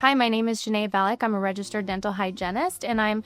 Hi, my name is Janae Valek. I'm a registered dental hygienist, and I'm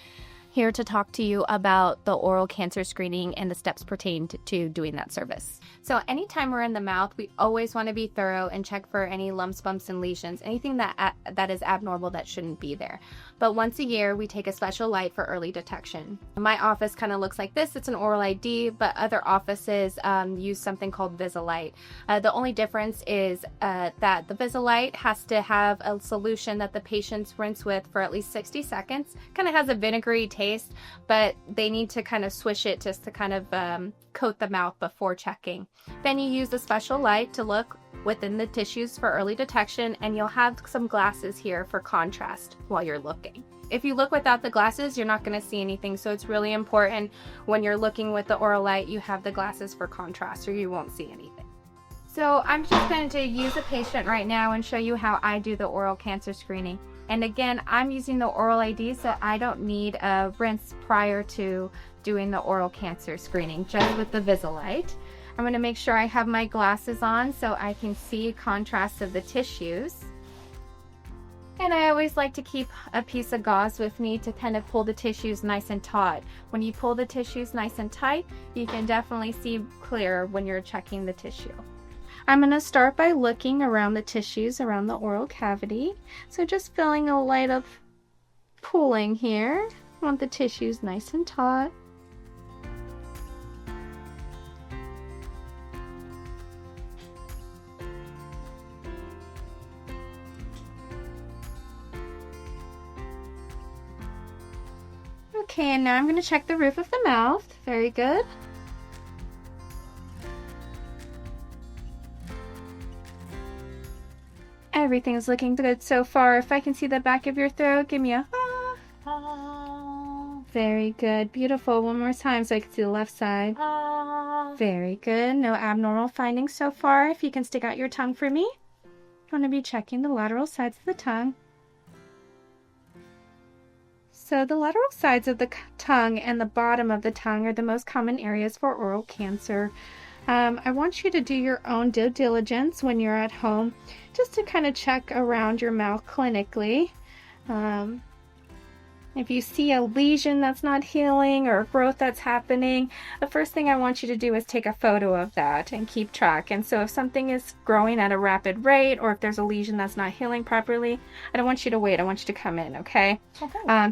here to talk to you about the oral cancer screening and the steps pertaining to doing that service. So anytime we're in the mouth, we always want to be thorough and check for any lumps, bumps, and lesions, anything that is abnormal that shouldn't be there. But once a year, we take a special light for early detection. My office kind of looks like this. It's an oral ID, but other offices use something called Visalite. The only difference is that the Visalite has to have a solution that the patients rinse with for at least 60 seconds. Kind of has a vinegary taste, but they need to kind of swish it just to kind of coat the mouth before checking. Then you use a special light to look within the tissues for early detection, and you'll have some glasses here for contrast while you're looking. If you look without the glasses, you're not going to see anything, so it's really important when you're looking with the oral light, you have the glasses for contrast or you won't see anything. So I'm just going to use a patient right now and show you how I do the oral cancer screening. And again, I'm using the oral ID, so I don't need a rinse prior to doing the oral cancer screening, just with the Visalite. I'm going to make sure I have my glasses on so I can see contrast of the tissues. And I always like to keep a piece of gauze with me to kind of pull the tissues nice and taut. When you pull the tissues nice and tight, you can definitely see clear when you're checking the tissue. I'm going to start by looking around the tissues around the oral cavity. So just feeling a light of pulling here. I want the tissues nice and taut. Okay, and now I'm going to check the roof of the mouth. Very good. Everything's looking good so far. If I can see the back of your throat, give me a ah. Ah. Very good. Beautiful. One more time so I can see the left side. Ah. Very good. No abnormal findings so far. If you can stick out your tongue for me. I'm going to be checking the lateral sides of the tongue. So the lateral sides of the tongue and the bottom of the tongue are the most common areas for oral cancer. I want you to do your own due diligence when you're at home, just to kind of check around your mouth clinically. If you see a lesion that's not healing or growth that's happening, the first thing I want you to do is take a photo of that and keep track. And so if something is growing at a rapid rate, or if there's a lesion that's not healing properly, I don't want you to wait. I want you to come in, okay?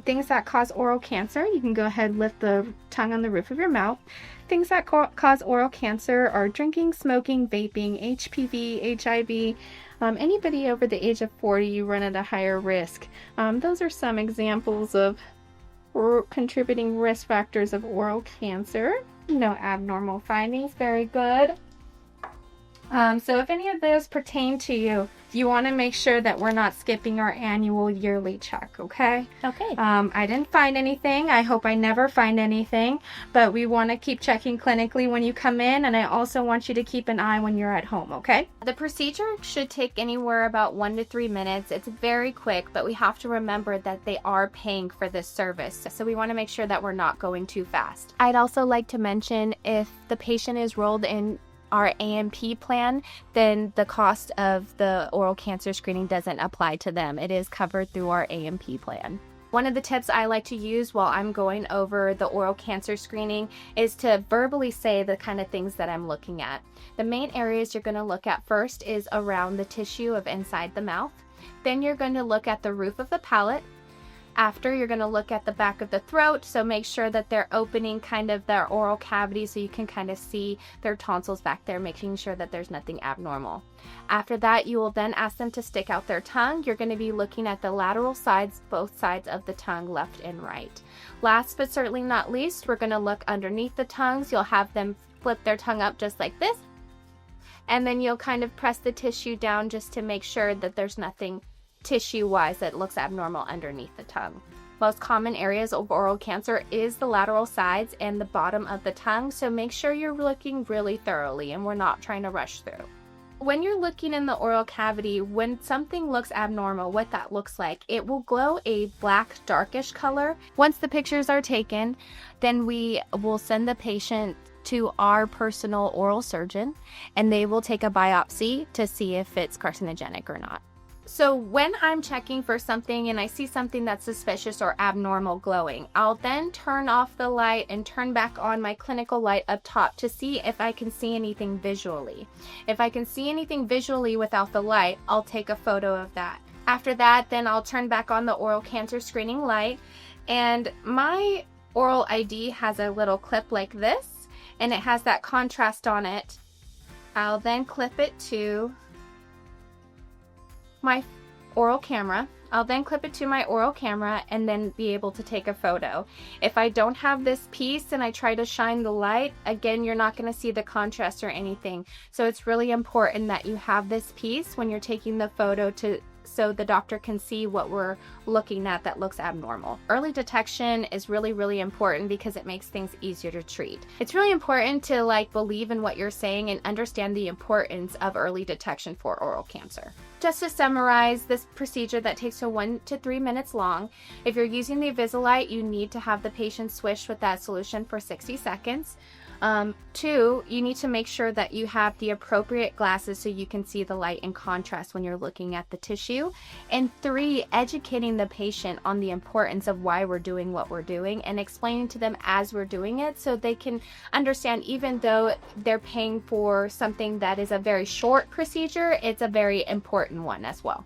Things that cause oral cancer, you can go ahead and lift the tongue on the roof of your mouth. Things that cause oral cancer are drinking, smoking, vaping, HPV, HIV. Anybody over the age of 40, you run at a higher risk. Those are some examples of contributing risk factors of oral cancer. No abnormal findings. Very good. So if any of those pertain to you, you want to make sure that we're not skipping our annual yearly check, okay? Okay. I didn't find anything. I hope I never find anything, but we want to keep checking clinically when you come in, and I also want you to keep an eye when you're at home, okay? The procedure should take anywhere about 1 to 3 minutes. It's very quick, but we have to remember that they are paying for this service, so we want to make sure that we're not going too fast. I'd also like to mention, if the patient is rolled in our AMP plan, then the cost of the oral cancer screening doesn't apply to them. It is covered through our AMP plan. One of the tips I like to use while I'm going over the oral cancer screening is to verbally say the kind of things that I'm looking at. The main areas you're going to look at first is around the tissue of inside the mouth. Then you're going to look at the roof of the palate. After, you're going to look at the back of the throat, so make sure that they're opening kind of their oral cavity so you can kind of see their tonsils back there, making sure that there's nothing abnormal. After that, you will then ask them to stick out their tongue. You're going to be looking at the lateral sides, both sides of the tongue, left and right. Last but certainly not least, we're going to look underneath the tongues. You'll have them flip their tongue up just like this, and then you'll kind of press the tissue down just to make sure that there's nothing tissue-wise that looks abnormal underneath the tongue. Most common areas of oral cancer is the lateral sides and the bottom of the tongue, so make sure you're looking really thoroughly and we're not trying to rush through. When you're looking in the oral cavity, when something looks abnormal, what that looks like, it will glow a black darkish color. Once the pictures are taken, then we will send the patient to our personal oral surgeon, and they will take a biopsy to see if it's carcinogenic or not. So when I'm checking for something and I see something that's suspicious or abnormal glowing, I'll then turn off the light and turn back on my clinical light up top to see if I can see anything visually. If I can see anything visually without the light, I'll take a photo of that. After that, then I'll turn back on the oral cancer screening light, and my oral ID has a little clip like this, and it has that contrast on it. I'll then clip it to my oral camera. I'll then clip it to my oral camera and then be able to take a photo. If I don't have this piece and I try to shine the light, again, you're not going to see the contrast or anything. So it's really important that you have this piece when you're taking the photo so the doctor can see what we're looking at that looks abnormal. Early detection is really, really important because it makes things easier to treat. It's really important to believe in what you're saying and understand the importance of early detection for oral cancer. Just to summarize, this procedure that takes 1 to 3 minutes long. If you're using the Invisalign, you need to have the patient swish with that solution for 60 seconds. 2, you need to make sure that you have the appropriate glasses so you can see the light in contrast when you're looking at the tissue. And 3, educating the patient on the importance of why we're doing what we're doing and explaining to them as we're doing it so they can understand, even though they're paying for something that is a very short procedure, it's a very important one as well.